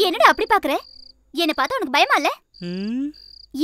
என்னடா அப்படி பாக்குற? என்ன பார்த்தா உனக்கு பயமா இல்ல?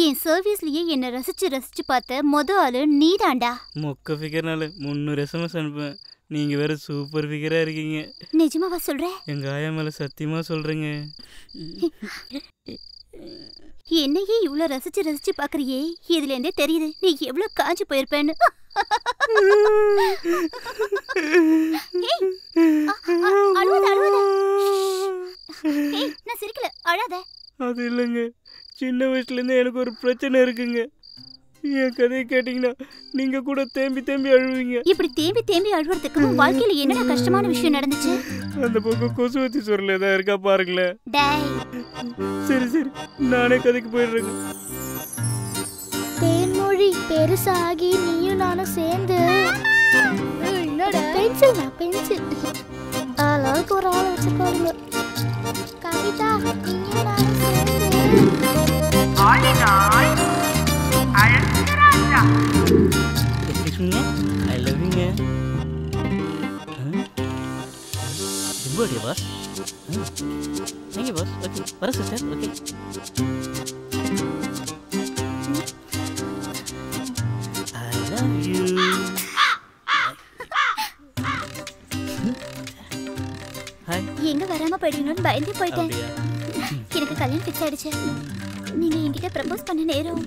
என் சர்வீஸ்லயே என்ன ரசிச்சு பார்த்த மொத ஆளு நீதான்டா. மொக்க ஃபிகர்னால 300 SMS அனுப்புவேன். நீங்க வேற சூப்பர் ஃபிகரா இருக்கீங்க. நிஜமாவா சொல்ற? எங்க ஆயா மேல சத்தியமா சொல்றேங்க. என்னையே இவ்வளவு ரசிச்சு பாக்குறியே, இதுல இருந்தே தெரியுது நீ எவ்வளவு காஞ்சு போயிருப்பேன்னு. நான் சிரிக்கல, அழாத. அது இல்லைங்க, சின்ன வயசுல இருந்து எனக்கு ஒரு பிரச்சனை இருக்குங்க. என் கதையை கேட்டீங்கன்னா நீங்க கூட தேம்பி அழுவீங்க. இப்படி தேம்பி அழுவறதுக்கு வாழ்க்கையில என்னடா கஷ்டமான விஷயம் நடந்துச்சு? அந்த பக்கம் கொசுவத்தி சொல்ல ஏதாவது இருக்கா பாருங்களேன். சரி நானே கதைக்கு போயிடுறேங்க. தேன்மொழி பெருசாகி நீயும் நானும் சேர்ந்து பென்சில் அளவுக்கு ஒரு ஆளை வச்சுக்கோங்க. கவிதா நீயும் நானும் சேர்ந்து I love you. Jumbo boss. Thank you boss. Okay, para sister. Okay. I love you. Hi. எங்க வராம போயிடுங்கன்னு பயந்து போயிட்டேன். எனக்கு கல்யாணம் ஃபிக்ஸ் ஆயிடுச்சு. நீங்க என்கிட்ட ப்ரப்போஸ் பண்ண நேரம்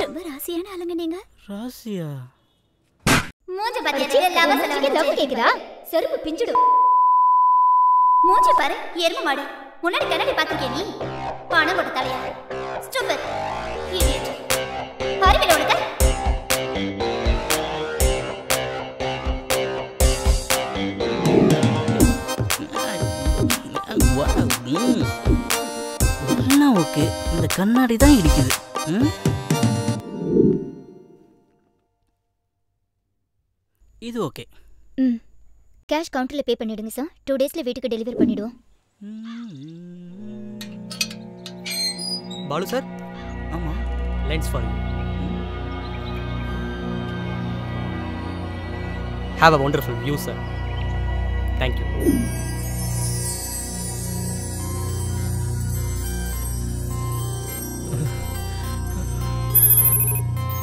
ரொம்ப ராசியான ஆளுங்க. நீங்க ராசியா? மூஞ்ச பாத்தியா? லவ் கேக்குதா? செருப்பு பிஞ்சிடும். மூஞ்ச பாரு, எருமை மாடு. முன்னாடி கண்ணாடி பாத்திருக்கே நீ? பணம் போட்ட தலையா? Stupid idiot. அறிவில உனக்கு? எல்லாம் ஓகே, இந்த கண்ணாடி தான் இடிக்குது. இது ஓகே. கேஷ் கவுண்டர்ல பே பண்ணிடுங்க சார். 2 டேஸ்ல வீட்டுக்கு டெலிவரி பண்ணிடுவோம். பாலு சார். ஆமா, lens for you. Have a wonderful view sir. Thank you.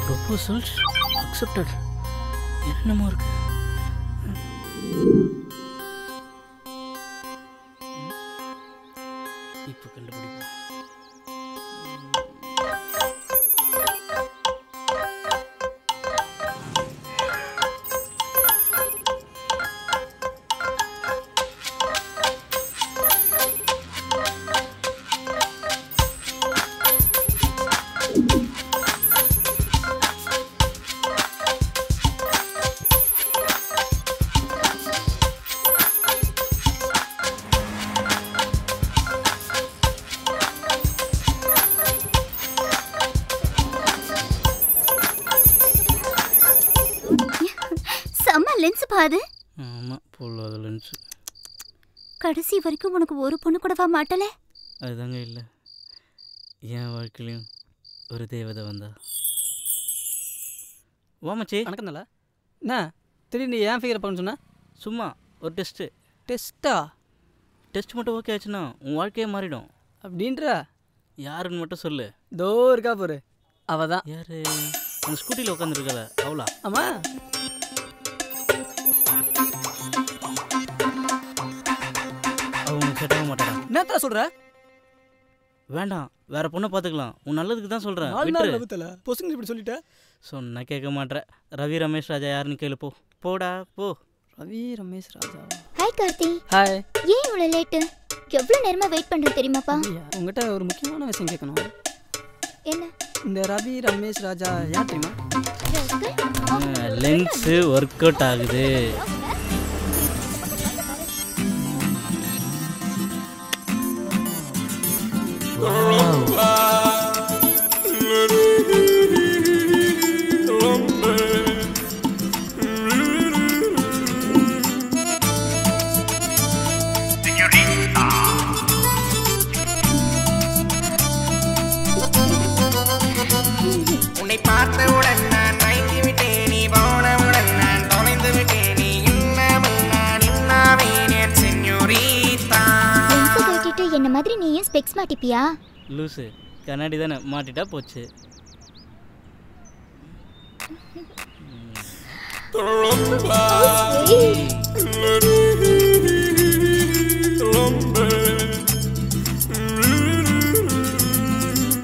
Proposals accepted. என்னமோ இருக்கு. இப்போ கண்டுபிடிப்போம். லென்ஸ் பாரு. ஆமா, பொல்லாத லென்ஸ். கடைசி வரைக்கும் உனக்கு ஒரு பொண்ணு கூடவா மாட்டல? அதுதாங்க இல்லை, என் வாழ்க்கையிலையும் ஒரு தேவதை வந்தா. வாமச்சி. வணக்கம் தல. என்ன திடீர்னு ஏன் ஃபிகர் பண்ண சொன்ன? சும்மா ஒரு டெஸ்ட்டு. டெஸ்ட்டா? டெஸ்ட் மட்டும் ஓகே ஆச்சுன்னா உன் வாழ்க்கையே மாறிடும். அப்படின்ற? யாருன்னு மட்டும் சொல்லு. தோ இருக்கா போரு, அவ தான். யாரு? அந்த ஸ்கூட்டியில் உட்காந்துருக்கல அவளா? ஆமாம். அவங்க செட்டாக மாட்டாடா. என்னத்தா சொல்ற? வேண்டாம், வேற பொண்ணை பார்த்துக்கலாம். உன் நல்லதுக்கு தான் சொல்கிறேன். பொசுங்க இப்படி சொல்லிட்ட. சொன்ன கேட்க மாட்டேன். ரவி ரமேஷ் ராஜா யாருன்னு கேளு. போடா போ. ரவி ரமேஷ் ராஜா. ஹாய் கார்த்தி. ஹாய். ஏன் இவ்வளோ லேட்டு? எவ்வளோ நேரமாக வெயிட் பண்ணுறது தெரியுமாப்பா? உங்கள்கிட்ட ஒரு முக்கியமான விஷயம் கேட்கணும். என்ன? இந்த ரவி ரமேஷ் ராஜா யார் தெரியுமா? லென்ஸு ஒர்க் அவுட் ஆகுது. உன்னை பார்த்தவுடன் நான் மயங்கி விட்டேன். நீ போனவுடன் நான் தொலைந்து மாட்டிட்டு என்ன மாதிரி நீயும் ஸ்பெக்ஸ் மாட்டிப்பியா? லூசு, கண்ணாடி தானே, மாட்டிட்டா போச்சு.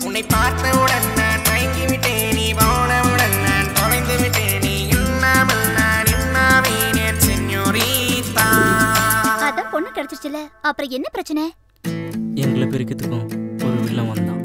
உன்னை பார்த்தவுடன் நான் மயங்கி விட்டேன், நீ போனவுடன் நான் தொலைந்து விட்டேன், நீ இல்லாமல் நான் இன்னாவேன் சென்யோரிதா. அதான் பொண்ணு கிடைச்சிருச்சுல, அப்புறம் என்ன பிரச்சனை? எங்களை பிரிக்கிறதுக்கும் ஒரு வில்லன் வந்தான்.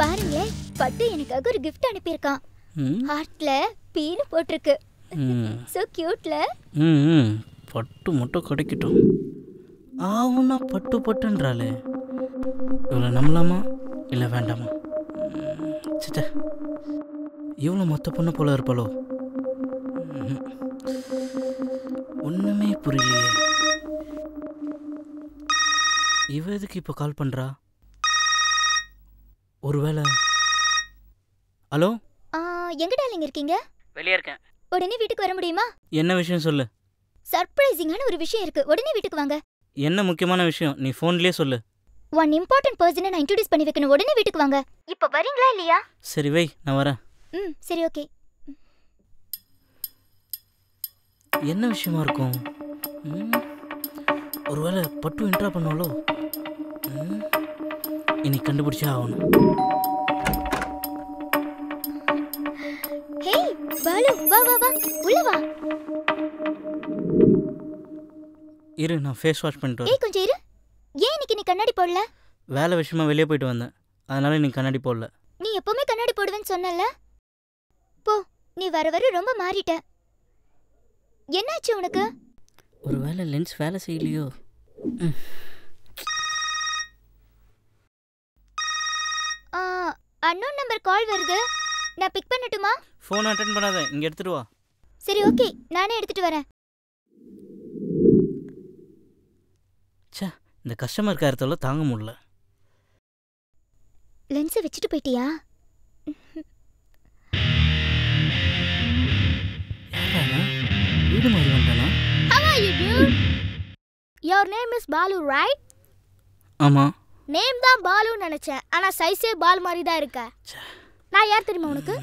பாருங்களேன், பட்டு எனக்காக ஒரு gift அனுப்பியிருக்கான். ஹார்ட்ல பீனு போட்டிருக்கு. சோ கியூட்ல. பட்டு மட்டும் கிடைக்கட்டும். ஆவுன்னா பட்டு பட்டுன்றாளே, இவ்வளோ நம்பலாமா இல்லை வேண்டாமா? சித்த இவ்வளோ மொத்த பொண்ணு போல இருப்பாளோ? ஒன்றுமே புரியலையே. இவ எதுக்கு இப்போ கால் பண்ணுறா? ஒருவேளை. ஹலோ, எங்க டார்லிங் இருக்கீங்க? வெளியே இருக்கேன். உடனே வீட்டுக்கு வர முடியுமா? என்ன விஷயம் சொல்லு. சர்ப்ரைசிங்கான ஒரு விஷயம் இருக்கு, உடனே வீட்டுக்கு வாங்க. என்ன முக்கியமான விஷயம்? நீ ஃபோன்லயே சொல்லு. ஒன் இம்பார்ட்டன்ட் பர்சனை நான் இன்ட்ரோடியூஸ் பண்ணி வைக்கணும், உடனே வீட்டுக்கு வாங்க. இப்போ வரீங்களா இல்லையா? சரி வை, நான் வரேன். சரி ஓகே. என்ன விஷயமா இருக்கும்? ஒருவேளை பட்டு இன்ட்ரா பண்ணுவாளோ? இன்னைக்கு கண்டுபிடிச்சா ஆகணும். ஹே பாலு, வா வா வா, உள்ள வா. இரு, நான் ஃபேஸ் வாஷ் பண்ணிட்டு ஏய் கொஞ்சம் இரு. ஏன் இன்னைக்கு நீ கண்ணாடி போடல? வேலை விஷயமா வெளியே போயிட்டு வந்தேன், அதனால நீ கண்ணாடி போடல. நீ எப்பவுமே கண்ணாடி போடுவேன்னு சொன்னல. போ, நீ வர வர ரொம்ப மாறிட்ட. என்னாச்சு உனக்கு? ஒருவேளை லென்ஸ் வேலை செய்யலையோ? அன்னோன் நம்பர் கால் வருது, நான் பிக் பண்ணட்டுமா? ஃபோன் அட்டெண்ட் பண்ணாத, இங்கே எடுத்துட்டு வா. சரி ஓகே, நானே எடுத்துட்டு வரேன். சே, இந்த கஸ்டமர் கேரத்தோட தாங்க முடியல. லென்ஸை வச்சுட்டு போயிட்டியா? வீடு மாதிரி வந்தானா? How are you dude? Your name is Balu, right? ஆமா. நேம் தான் பாலு நினைச்சேன், ஆனா சைஸே பால் மாதிரி தான் இருக்க. நான் யார் தெரியுமா உனக்கு?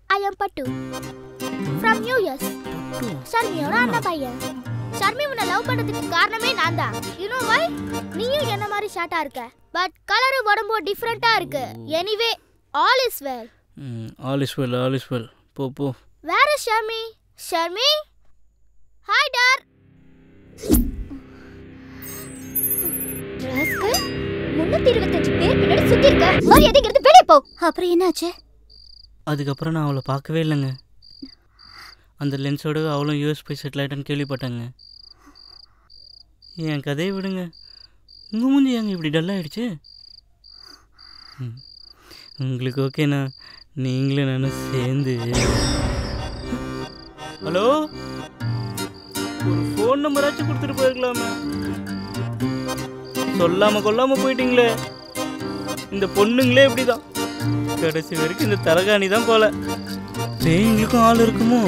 I am Pattu from US. ஷர்மியோட அண்ணன் பையன். ஷர்மி உன்னை லவ் பண்ணதுக்கு காரணமே நான் தான். You know why? நீயும் என்ன மாதிரி ஷார்ட்டா இருக்க, பட் கலர் உடம்பு டிஃபரெண்டா இருக்கு. Anyway all is well. All is well, all is well. போ போ. Where is Sharmi? Sharmi? Hi dar. Rascal, 325 பேர் பின்னாடி சுத்தி இருக்க. மரியாதைங்கிறது வெளியே போ. அப்புறம் என்னாச்சு? அதுக்கப்புறம் நான் அவளை பார்க்கவே இல்லைங்க. அந்த லென்ஸோட அவளும் யூஎஸ் போய் செட்டில் ஆகிட்டான்னு கேள்விப்பட்டாங்க. என் கதையை விடுங்க, உங்கள் மூஞ்சி ஏங்க இப்படி டல்லாகிடுச்சு? உங்களுக்கு ஓகேண்ணா, நீங்களும் நானும் சேர்ந்து. ஹலோ, ஒரு ஃபோன் நம்பராச்சும் கொடுத்துட்டு போயிருக்கலாமே. சொல்லாமல் கொல்லாமல் போயிட்டீங்களே. இந்த பொண்ணுங்களே இப்படி தான், கடைசி வரைக்கும் இந்த தலகாணி தான் போல. பேய்களுக்கும் ஆள் இருக்குமோ?